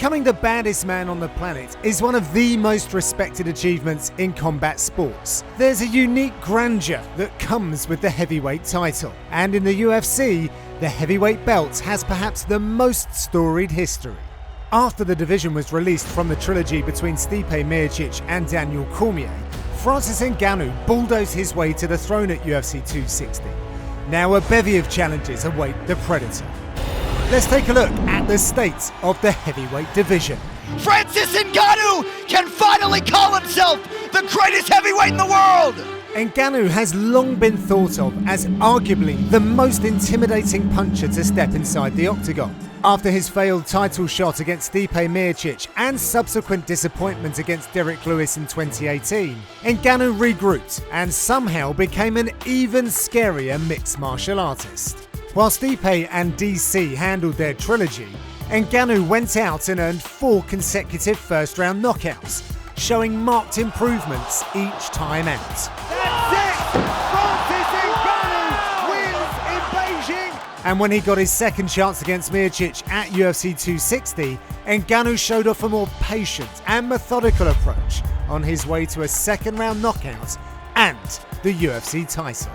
Becoming the baddest man on the planet is one of the most respected achievements in combat sports. There's a unique grandeur that comes with the heavyweight title, and in the UFC, the heavyweight belt has perhaps the most storied history. After the division was released from the trilogy between Stipe Miocic and Daniel Cormier, Francis Ngannou bulldozed his way to the throne at UFC 260. Now a bevy of challenges await the Predator. Let's take a look at the state of the heavyweight division. Francis Ngannou can finally call himself the greatest heavyweight in the world! Ngannou has long been thought of as arguably the most intimidating puncher to step inside the octagon. After his failed title shot against Stipe Miocic and subsequent disappointment against Derrick Lewis in 2018, Ngannou regrouped and somehow became an even scarier mixed martial artist. While Stipe and DC handled their trilogy, Ngannou went out and earned 4 consecutive first-round knockouts, showing marked improvements each time out. That's it! Francis Ngannou wins in Beijing! And when he got his second chance against Miocic at UFC 260, Ngannou showed off a more patient and methodical approach on his way to a second-round knockout and the UFC title.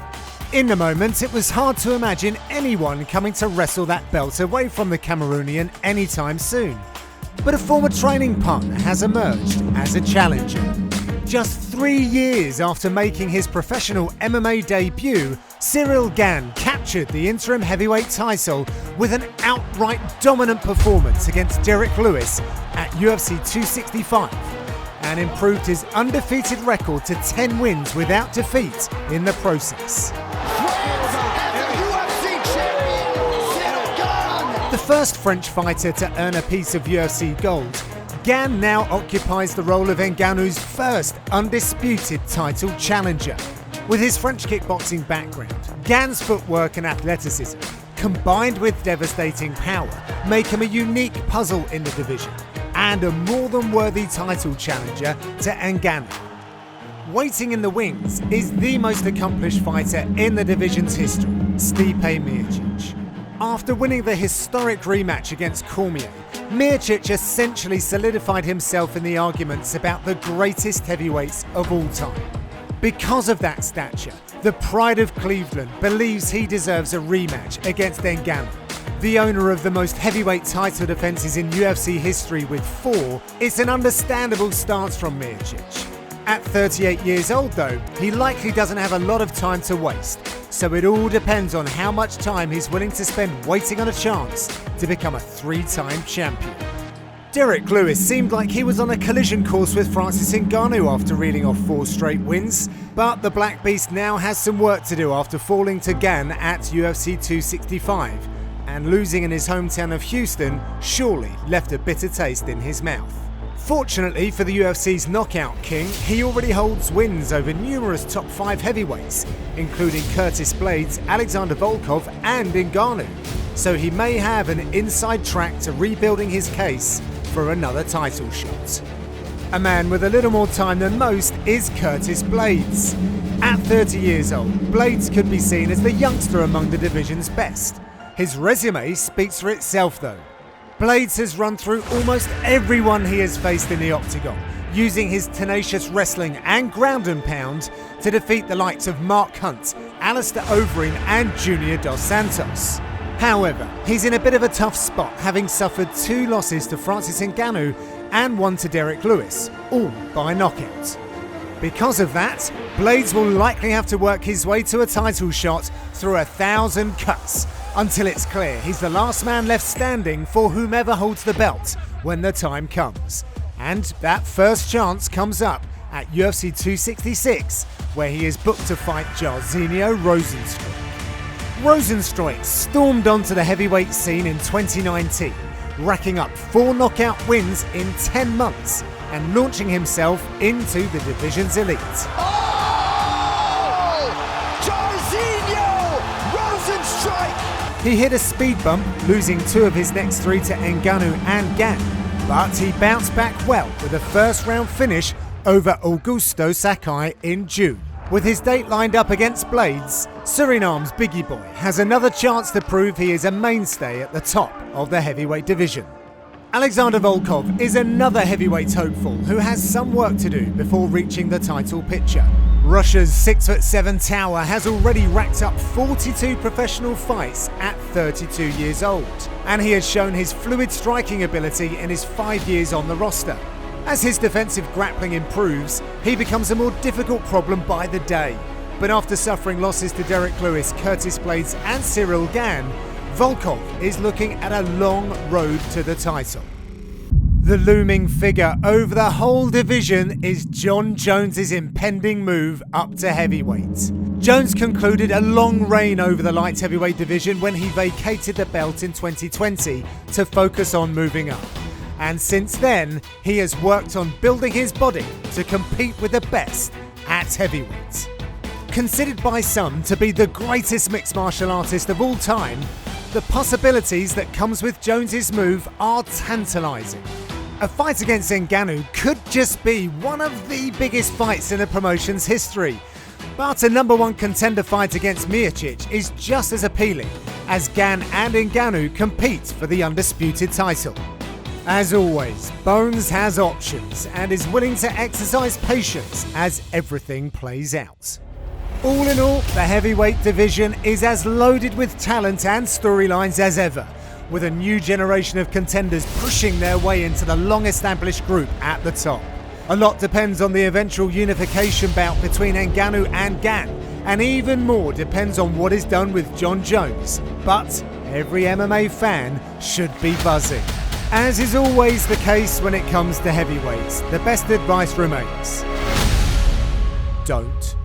In the moment, it was hard to imagine anyone coming to wrestle that belt away from the Cameroonian anytime soon. But a former training partner has emerged as a challenger. Just 3 years after making his professional MMA debut, Ciryl Gane captured the interim heavyweight title with an outright dominant performance against Derrick Lewis at UFC 265 and improved his undefeated record to 10 wins without defeat in the process. The first French fighter to earn a piece of UFC gold, Gane now occupies the role of Ngannou's first undisputed title challenger. With his French kickboxing background, Gane's footwork and athleticism, combined with devastating power, make him a unique puzzle in the division and a more than worthy title challenger to Ngannou. Waiting in the wings is the most accomplished fighter in the division's history, Stipe Miocic. After winning the historic rematch against Cormier, Miocic essentially solidified himself in the arguments about the greatest heavyweights of all time. Because of that stature, the pride of Cleveland believes he deserves a rematch against Ngannou. The owner of the most heavyweight title defenses in UFC history with 4, it's an understandable stance from Miocic. At 38 years old though, he likely doesn't have a lot of time to waste, so it all depends on how much time he's willing to spend waiting on a chance to become a 3-time champion. Derrick Lewis seemed like he was on a collision course with Francis Ngannou after reeling off 4 straight wins, but the Black Beast now has some work to do after falling to Gann at UFC 265, and losing in his hometown of Houston surely left a bitter taste in his mouth. Fortunately for the UFC's knockout king, he already holds wins over numerous top 5 heavyweights, including Curtis Blaydes, Alexander Volkov and Ngannou, so he may have an inside track to rebuilding his case for another title shot. A man with a little more time than most is Curtis Blaydes. At 30 years old, Blaydes could be seen as the youngster among the division's best. His resume speaks for itself though. Blaydes has run through almost everyone he has faced in the octagon, using his tenacious wrestling and ground and pound to defeat the likes of Mark Hunt, Alistair Overeem and Junior Dos Santos. However, he's in a bit of a tough spot, having suffered 2 losses to Francis Ngannou and 1 to Derrick Lewis, all by knockout. Because of that, Blaydes will likely have to work his way to a title shot through 1,000 cuts, until it's clear he's the last man left standing for whomever holds the belt when the time comes. And that first chance comes up at UFC 266, where he is booked to fight Jairzinho Rozenstruik. Rozenstruik stormed onto the heavyweight scene in 2019, racking up 4 knockout wins in 10 months and launching himself into the division's elite. He hit a speed bump, losing 2 of his next 3 to Ngannou and Gann, but he bounced back well with a first-round finish over Augusto Sakai in June. With his date lined up against Blaydes, Suriname's Biggie Boy has another chance to prove he is a mainstay at the top of the heavyweight division. Alexander Volkov is another heavyweight hopeful who has some work to do before reaching the title picture. Russia's 6'7" tower has already racked up 42 professional fights at 32 years old, and he has shown his fluid striking ability in his 5 years on the roster. As his defensive grappling improves, he becomes a more difficult problem by the day. But after suffering losses to Derrick Lewis, Curtis Blades and Ciryl Gane, Volkov is looking at a long road to the title. The looming figure over the whole division is Jon Jones' impending move up to heavyweight. Jones concluded a long reign over the light heavyweight division when he vacated the belt in 2020 to focus on moving up. And since then, he has worked on building his body to compete with the best at heavyweight. Considered by some to be the greatest mixed martial artist of all time, the possibilities that comes with Jones' move are tantalising. A fight against Ngannou could just be one of the biggest fights in the promotion's history. But a #1 contender fight against Miocic is just as appealing, as Gann and Ngannou compete for the undisputed title. As always, Bones has options and is willing to exercise patience as everything plays out. All in all, the heavyweight division is as loaded with talent and storylines as ever, with a new generation of contenders pushing their way into the long-established group at the top. A lot depends on the eventual unification bout between Ngannou and Gann, and even more depends on what is done with Jon Jones. But every MMA fan should be buzzing. As is always the case when it comes to heavyweights, the best advice remains: don't